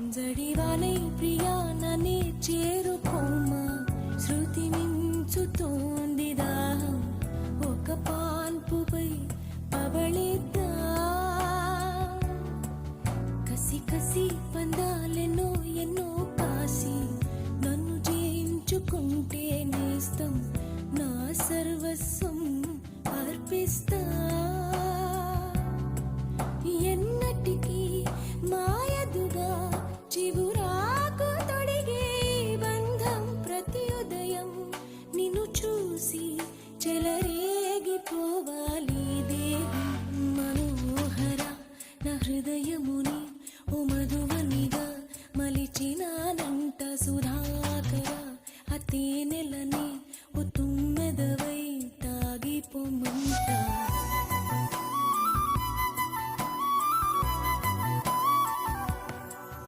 జడివానై ప్రియా నన్నే చేరుకోమా శృతి మించుతోంది దాహం ఒక పాన్పుపై పవళిద్దా కసి కసి పందాలే